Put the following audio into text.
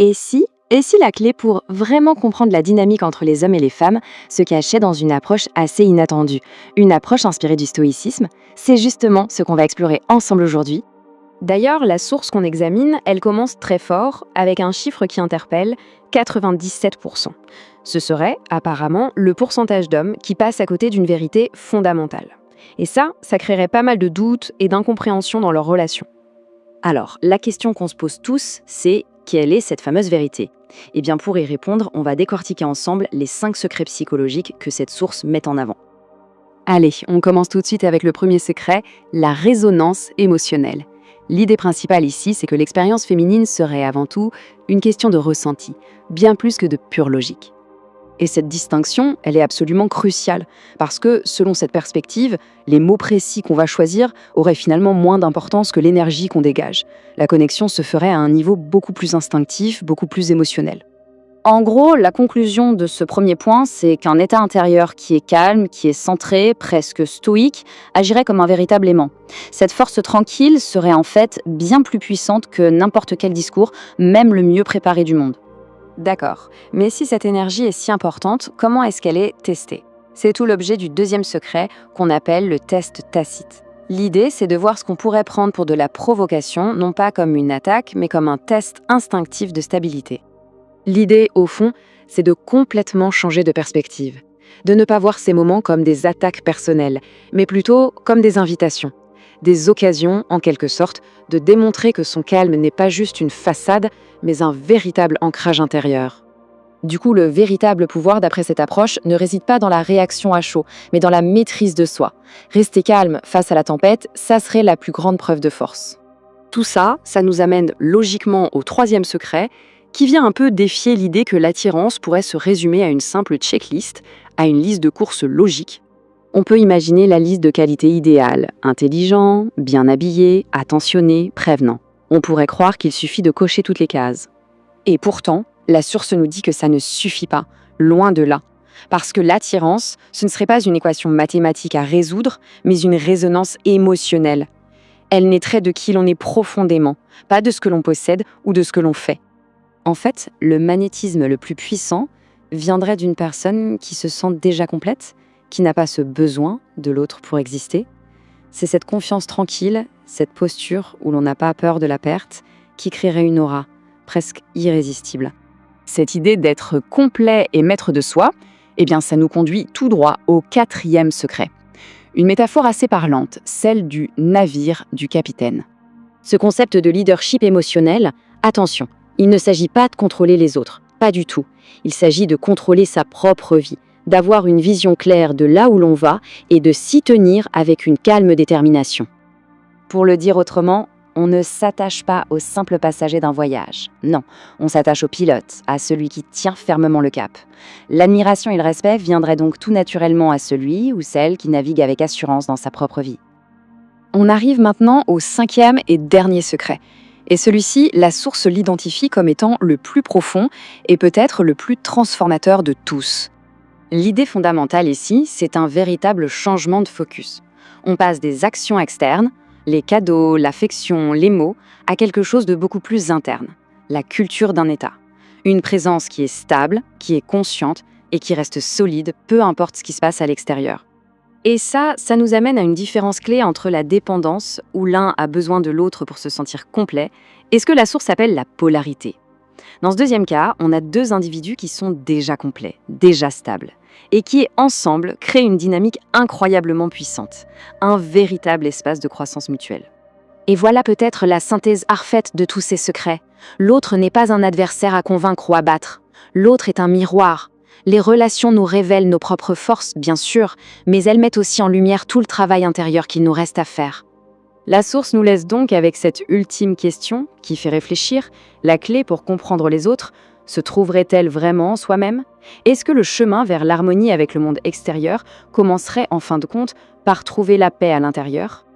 Et si la clé pour vraiment comprendre la dynamique entre les hommes et les femmes se cachait dans une approche assez inattendue, une approche inspirée du stoïcisme? C'est justement ce qu'on va explorer ensemble aujourd'hui. D'ailleurs, la source qu'on examine, elle commence très fort, avec un chiffre qui interpelle, 97%. Ce serait, apparemment, le pourcentage d'hommes qui passent à côté d'une vérité fondamentale. Et ça créerait pas mal de doutes et d'incompréhension dans leur relation. Alors, la question qu'on se pose tous, c'est quelle est cette fameuse vérité? Eh bien, pour y répondre, on va décortiquer ensemble les 5 secrets psychologiques que cette source met en avant. Allez, on commence tout de suite avec le premier secret, la résonance émotionnelle. L'idée principale ici, c'est que l'expérience féminine serait avant tout une question de ressenti, bien plus que de pure logique. Et cette distinction, elle est absolument cruciale, parce que, selon cette perspective, les mots précis qu'on va choisir auraient finalement moins d'importance que l'énergie qu'on dégage. La connexion se ferait à un niveau beaucoup plus instinctif, beaucoup plus émotionnel. En gros, la conclusion de ce premier point, c'est qu'un état intérieur qui est calme, qui est centré, presque stoïque, agirait comme un véritable aimant. Cette force tranquille serait en fait bien plus puissante que n'importe quel discours, même le mieux préparé du monde. D'accord, mais si cette énergie est si importante, comment est-ce qu'elle est testée? C'est tout l'objet du deuxième secret qu'on appelle le test tacite. L'idée, c'est de voir ce qu'on pourrait prendre pour de la provocation, non pas comme une attaque, mais comme un test instinctif de stabilité. L'idée, au fond, c'est de complètement changer de perspective, de ne pas voir ces moments comme des attaques personnelles, mais plutôt comme des invitations, des occasions, en quelque sorte, de démontrer que son calme n'est pas juste une façade, mais un véritable ancrage intérieur. Du coup, le véritable pouvoir, d'après cette approche, ne réside pas dans la réaction à chaud, mais dans la maîtrise de soi. Rester calme face à la tempête, ça serait la plus grande preuve de force. Tout ça, ça nous amène logiquement au troisième secret, qui vient un peu défier l'idée que l'attirance pourrait se résumer à une simple checklist, à une liste de courses logiques. On peut imaginer la liste de qualités idéales, intelligent, bien habillé, attentionné, prévenant. On pourrait croire qu'il suffit de cocher toutes les cases. Et pourtant, la source nous dit que ça ne suffit pas, loin de là. Parce que l'attirance, ce ne serait pas une équation mathématique à résoudre, mais une résonance émotionnelle. Elle naîtrait de qui l'on est profondément, pas de ce que l'on possède ou de ce que l'on fait. En fait, le magnétisme le plus puissant viendrait d'une personne qui se sent déjà complète, qui n'a pas ce besoin de l'autre pour exister. C'est cette confiance tranquille, cette posture où l'on n'a pas peur de la perte, qui créerait une aura presque irrésistible. Cette idée d'être complet et maître de soi, eh bien, ça nous conduit tout droit au quatrième secret. Une métaphore assez parlante, celle du navire du capitaine. Ce concept de leadership émotionnel, attention, il ne s'agit pas de contrôler les autres, pas du tout. Il s'agit de contrôler sa propre vie, d'avoir une vision claire de là où l'on va et de s'y tenir avec une calme détermination. Pour le dire autrement, on ne s'attache pas au simple passager d'un voyage. Non, on s'attache au pilote, à celui qui tient fermement le cap. L'admiration et le respect viendraient donc tout naturellement à celui ou celle qui navigue avec assurance dans sa propre vie. On arrive maintenant au cinquième et dernier secret. Et celui-ci, la source l'identifie comme étant le plus profond et peut-être le plus transformateur de tous. L'idée fondamentale ici, c'est un véritable changement de focus. On passe des actions externes, les cadeaux, l'affection, les mots, à quelque chose de beaucoup plus interne, la culture d'un état. Une présence qui est stable, qui est consciente et qui reste solide, peu importe ce qui se passe à l'extérieur. Et ça nous amène à une différence clé entre la dépendance, où l'un a besoin de l'autre pour se sentir complet, et ce que la source appelle la polarité. Dans ce deuxième cas, on a deux individus qui sont déjà complets, déjà stables, et qui, ensemble, créent une dynamique incroyablement puissante, un véritable espace de croissance mutuelle. Et voilà peut-être la synthèse parfaite de tous ces secrets. L'autre n'est pas un adversaire à convaincre ou à battre. L'autre est un miroir. Les relations nous révèlent nos propres forces, bien sûr, mais elles mettent aussi en lumière tout le travail intérieur qu'il nous reste à faire. La source nous laisse donc avec cette ultime question, qui fait réfléchir, la clé pour comprendre les autres, se trouverait-elle vraiment en soi-même? Est-ce que le chemin vers l'harmonie avec le monde extérieur commencerait en fin de compte par trouver la paix à l'intérieur?